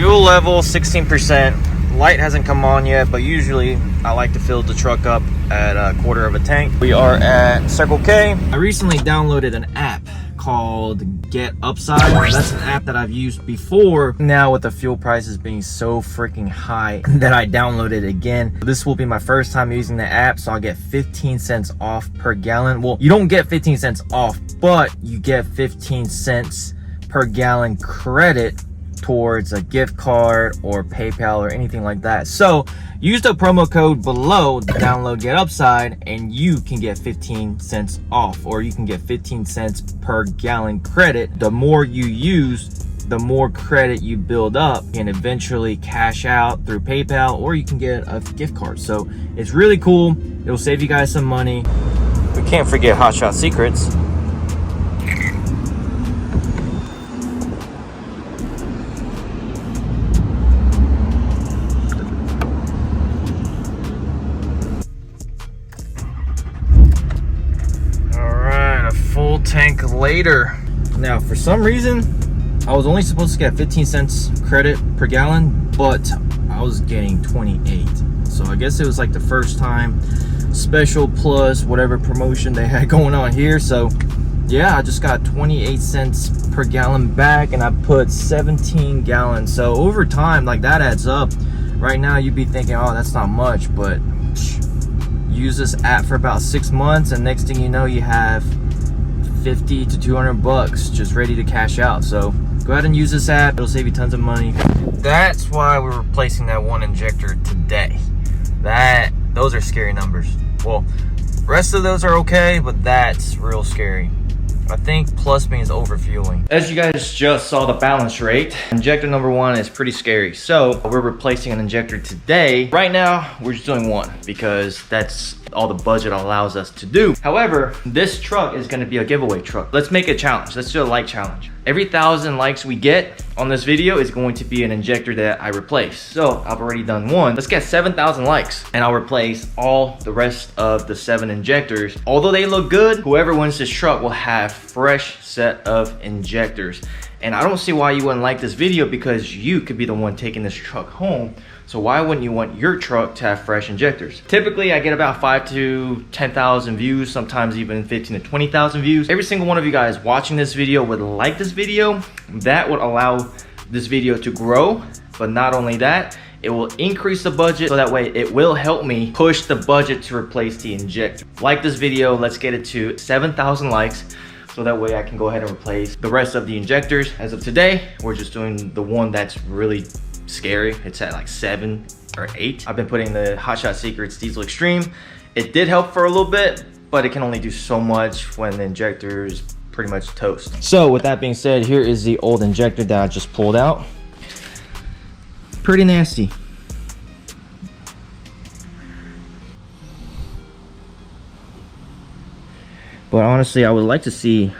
Fuel level 16%. Light hasn't come on yet, but usually I like to fill the truck up at a quarter of a tank. We are at Circle K. I recently downloaded an app called Get Upside. That's an app that I've used before. Now with the fuel prices being so freaking high that I downloaded again. This will be my first time using the app, so I'll get 15 cents off per gallon. Well, you don't get 15 cents off, but you get 15 cents per gallon credit towards a gift card or PayPal or anything like that. So use the promo code below to download Get Upside and you can get 15 cents off, or you can get 15 cents per gallon credit. The more you use, the more credit you build up and eventually cash out through PayPal, or you can get a gift card. So it's really cool. It'll save you guys some money. We can't forget Hot Shot Secrets. Tank later. Now for some reason I was only supposed to get 15 cents credit per gallon, but I was getting 28. So I guess it was like the first time special plus whatever promotion they had going on here. So yeah, I just got 28 cents per gallon back and I put 17 gallons. So over time, like, that adds up. Right now you'd be thinking, oh, that's not much, but use this app for about 6 months and next thing you know, you have 50 to 200 bucks just ready to cash out. So go ahead and use this app. It'll save you tons of money. That's why we're replacing that one injector today. Those are scary numbers. Well, rest of those are okay, but that's real scary. I think plus means overfueling. As you guys just saw the balance rate, injector number 1 is pretty scary. So we're replacing an injector today. Right now, we're just doing one because that's all the budget allows us to do. However, this truck is gonna be a giveaway truck. Let's make a challenge. Let's do a like challenge. Every 1,000 likes we get on this video is going to be an injector that I replace. So I've already done one. Let's get 7,000 likes and I'll replace all the rest of the 7 injectors. Although they look good, whoever wins this truck will have fresh set of injectors. And I don't see why you wouldn't like this video because you could be the one taking this truck home. So why wouldn't you want your truck to have fresh injectors? Typically, I get about 5,000 to 10,000 views, sometimes even 15,000 to 20,000 views. Every single one of you guys watching this video would like this video. That would allow this video to grow. But not only that, it will increase the budget, so that way it will help me push the budget to replace the injector. Like this video, let's get it to 7,000 likes. So that way I can go ahead and replace the rest of the injectors. As of today, we're just doing the one that's really scary. It's at like 7 or 8. I've been putting the Hot Shot Secrets Diesel Extreme. It did help for a little bit, but it can only do so much when the injector is pretty much toast. So with that being said, here is the old injector that I just pulled out. Pretty nasty. But honestly, I would like to see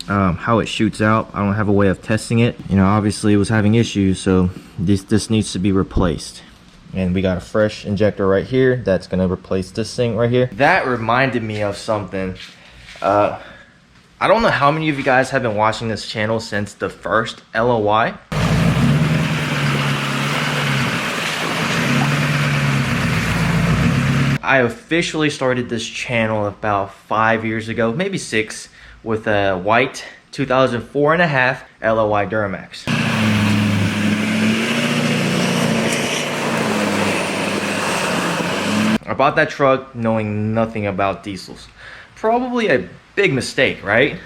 how it shoots out. I don't have a way of testing it. You know, obviously it was having issues, so this needs to be replaced. And we got a fresh injector right here that's gonna replace this thing right here. That reminded me of something. I don't know how many of you guys have been watching this channel since the first LLY. I officially started this channel about 5 years ago, maybe 6, with a white 2004 and a half LLY Duramax. I bought that truck knowing nothing about diesels. Probably a big mistake, right?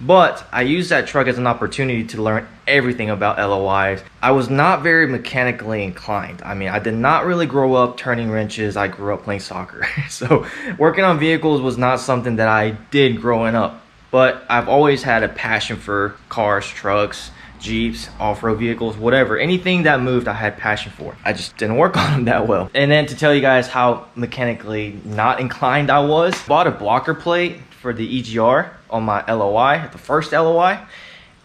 But I used that truck as an opportunity to learn everything about LLYs. I was not very mechanically inclined. I mean, I did not really grow up turning wrenches. I grew up playing soccer. So working on vehicles was not something that I did growing up. But I've always had a passion for cars, trucks, Jeeps, off-road vehicles, whatever. Anything that moved, I had passion for. I just didn't work on them that well. And then to tell you guys how mechanically not inclined I was, bought a blocker plate for the EGR on my LLY, the first LLY.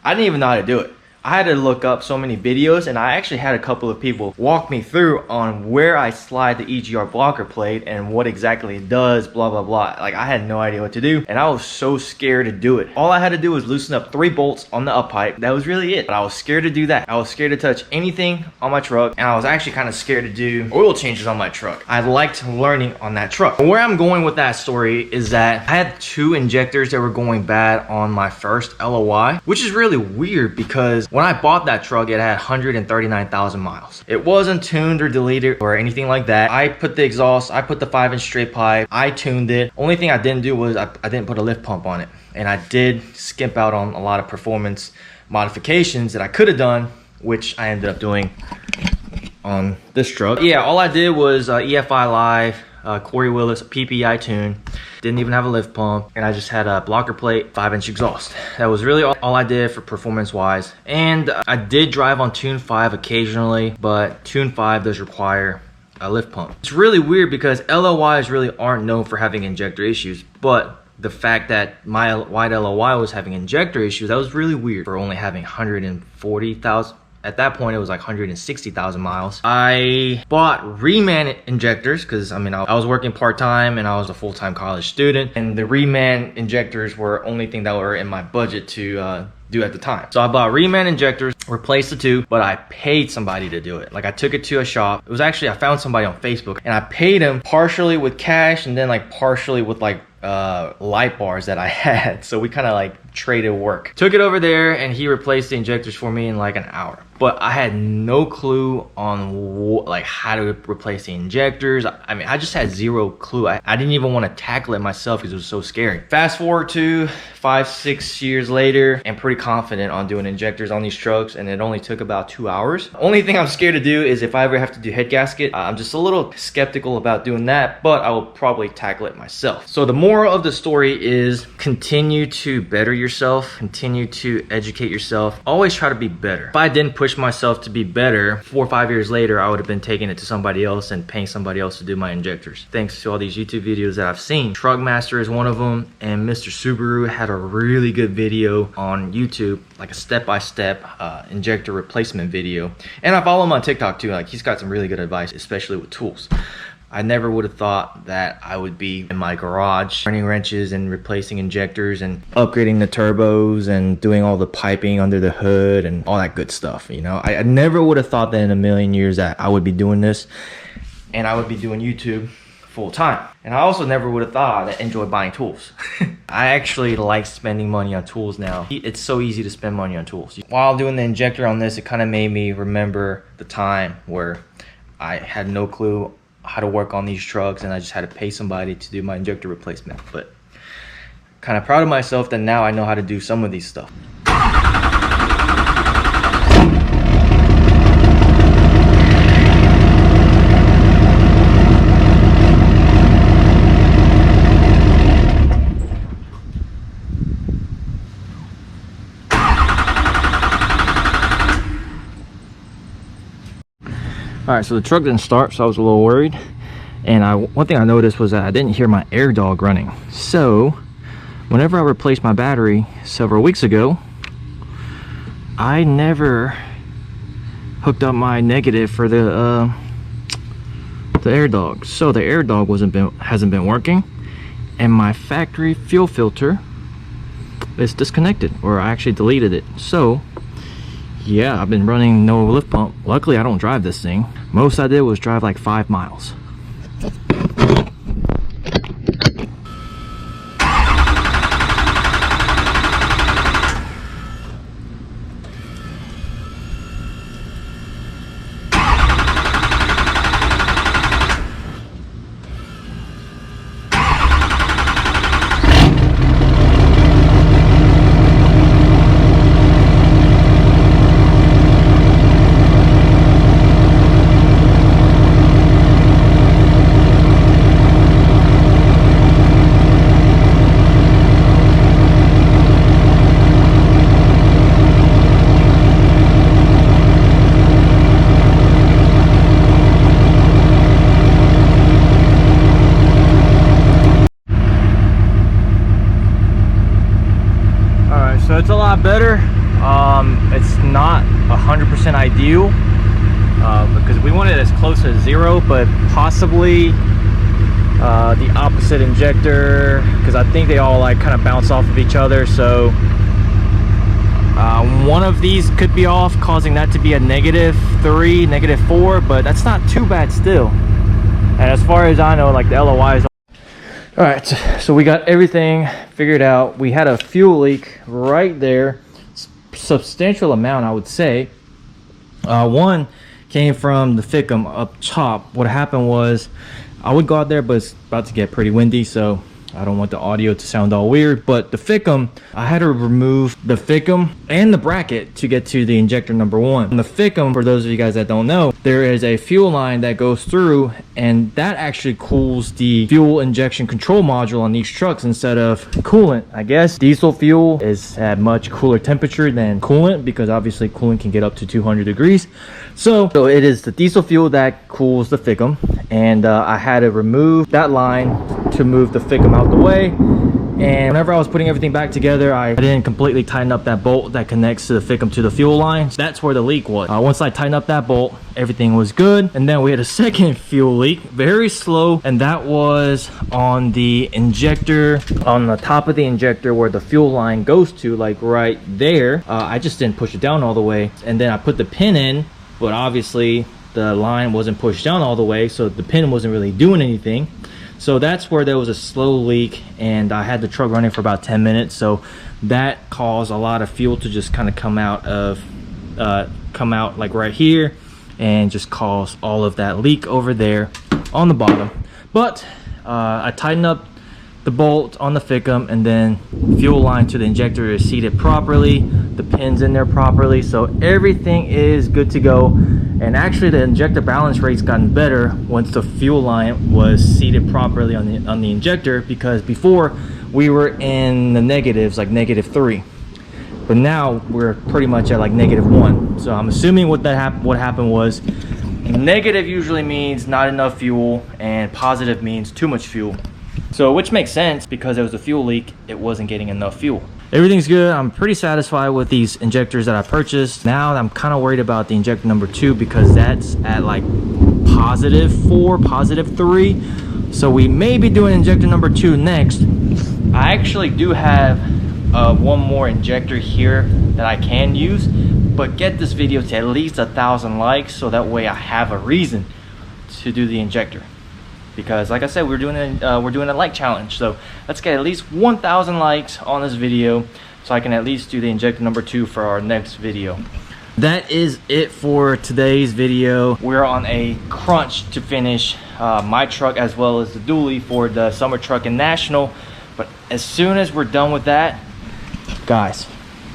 I didn't even know how to do it. I had to look up so many videos, and I actually had a couple of people walk me through on where I slide the EGR blocker plate and what exactly it does, blah, blah, blah. Like, I had no idea what to do, and I was so scared to do it. All I had to do was loosen up 3 bolts on the up pipe. That was really it. But I was scared to do that. I was scared to touch anything on my truck, and I was actually kind of scared to do oil changes on my truck. I liked learning on that truck. Where I'm going with that story is that I had 2 injectors that were going bad on my first LLY, which is really weird because when I bought that truck, it had 139,000 miles. It wasn't tuned or deleted or anything like that. I put the exhaust, I put the 5-inch straight pipe, I tuned it. Only thing I didn't do was I didn't put a lift pump on it. And I did skimp out on a lot of performance modifications that I could have done, which I ended up doing on this truck. Yeah, all I did was EFI Live, Corey Willis, PPI tune. Didn't even have a lift pump, and I just had a blocker plate, 5-inch exhaust. That was really all I did for performance wise. And I did drive on Tune 5 occasionally, but Tune 5 does require a lift pump. It's really weird because LLYs really aren't known for having injector issues, but the fact that my white LLY was having injector issues, that was really weird for only having 140,000. At that point, it was like 160,000 miles. I bought reman injectors because, I mean, I was working part-time and I was a full-time college student. And the reman injectors were only thing that were in my budget to do at the time. So I bought reman injectors, replaced the 2, but I paid somebody to do it. Like, I took it to a shop. It was actually, I found somebody on Facebook, and I paid him partially with cash and then like partially with like light bars that I had. So we kind of like traded work. Took it over there and he replaced the injectors for me in like an hour. But I had no clue on like how to replace the injectors. I mean, I just had 0 clue. I didn't even want to tackle it myself because it was so scary. Fast forward to 5-6 years later, I'm pretty confident on doing injectors on these trucks, and it only took about 2 hours. Only thing I'm scared to do is if I ever have to do head gasket, I'm just a little skeptical about doing that, but I will probably tackle it myself. So the moral of the story is continue to better yourself, continue to educate yourself, always try to be better. If I didn't push myself to be better, 4 or 5 years later, I would have been taking it to somebody else and paying somebody else to do my injectors. Thanks to all these YouTube videos that I've seen. Truckmaster is one of them, and Mr. Subaru had a really good video on YouTube, like a step-by-step injector replacement video. And I follow him on TikTok too. Like, he's got some really good advice, especially with tools. I never would have thought that I would be in my garage turning wrenches and replacing injectors and upgrading the turbos and doing all the piping under the hood and all that good stuff, you know. I never would have thought that in a million years that I would be doing this and I would be doing YouTube full time. And I also never would have thought I'd enjoy buying tools. I actually like spending money on tools now. It's so easy to spend money on tools. While doing the injector on this, it kind of made me remember the time where I had no clue how to work on these trucks and I just had to pay somebody to do my injector replacement. But kind of proud of myself that now I know how to do some of these stuff. All right, so the truck didn't start, so I was a little worried. And one thing I noticed was that I didn't hear my air dog running. So whenever I replaced my battery several weeks ago, I never hooked up my negative for the air dog. So the air dog hasn't been working, and my factory fuel filter is disconnected, or I actually deleted it. So yeah, I've been running no lift pump. Luckily, I don't drive this thing. Most I did was drive like 5 miles. So it's a lot better. It's not 100% ideal because we want it as close to 0, but possibly the opposite injector, because I think they all like kind of bounce off of each other. So one of these could be off, causing that to be a -3, -4, but that's not too bad still. And as far as I know, like the LLYs. All right, so we got everything figured out. We had a fuel leak right there, substantial amount, I would say. One came from the Ficum up top. What happened was, I would go out there, but it's about to get pretty windy, so I don't want the audio to sound all weird. But the Ficum, I had to remove the Ficum and the bracket to get to the injector number 1. And the Ficum, for those of you guys that don't know, there is a fuel line that goes through, and that actually cools the fuel injection control module on these trucks instead of coolant. I guess diesel fuel is at much cooler temperature than coolant, because obviously coolant can get up to 200 degrees. So it is the diesel fuel that cools the Ficum, and I had to remove that line to move the Ficum out the way. And whenever I was putting everything back together, I didn't completely tighten up that bolt that connects to the Ficum to the fuel line. So that's where the leak was. Once I tightened up that bolt, everything was good. And then we had a second fuel leak, very slow, and that was on the injector, on the top of the injector where the fuel line goes to, like right there. I just didn't push it down all the way, and then I put the pin in, but obviously the line wasn't pushed down all the way, so the pin wasn't really doing anything. So that's where there was a slow leak, and I had the truck running for about 10 minutes. So that caused a lot of fuel to just kind of come out like right here, and just cause all of that leak over there on the bottom. But I tightened up the bolt on the Ficum, and then fuel line to the injector is seated properly, the pins in there properly, so everything is good to go. And actually the injector balance rate's gotten better once the fuel line was seated properly on the injector, because before we were in the negatives, like -3, but now we're pretty much at like -1. So I'm assuming what happened was, negative usually means not enough fuel, and positive means too much fuel. So which makes sense, because there was a fuel leak, it wasn't getting enough fuel. Everything's good. I'm pretty satisfied with these injectors that I purchased. Now I'm kind of worried about the injector number 2, because that's at like +4, +3. So we may be doing injector number 2 next. I actually do have one more injector here that I can use, but get this video to at least 1,000 likes, so that way I have a reason to do the injector. Because like I said, we're doing a like challenge, so let's get at least 1,000 likes on this video so I can at least do the injector number 2 for our next video. That is it for today's video. We're on a crunch to finish my truck as well as the dually for the summer truck and national, but as soon as we're done with that, guys,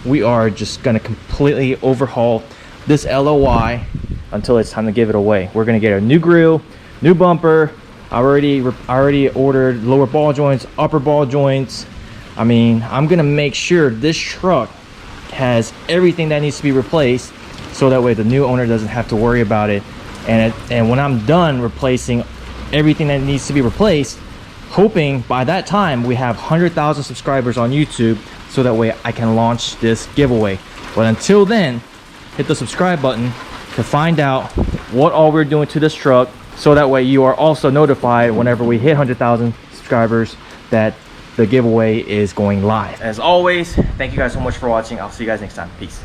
we are just gonna completely overhaul this LLY until it's time to give it away. We're gonna get a new grill, new bumper. I already ordered lower ball joints, upper ball joints. I mean, I'm gonna make sure this truck has everything that needs to be replaced, so that way the new owner doesn't have to worry about it. And when I'm done replacing everything that needs to be replaced, hoping by that time we have 100,000 subscribers on YouTube, so that way I can launch this giveaway. But until then, hit the subscribe button to find out what all we're doing to this truck, so that way you are also notified whenever we hit 100,000 subscribers that the giveaway is going live. As always, thank you guys so much for watching. I'll see you guys next time. Peace.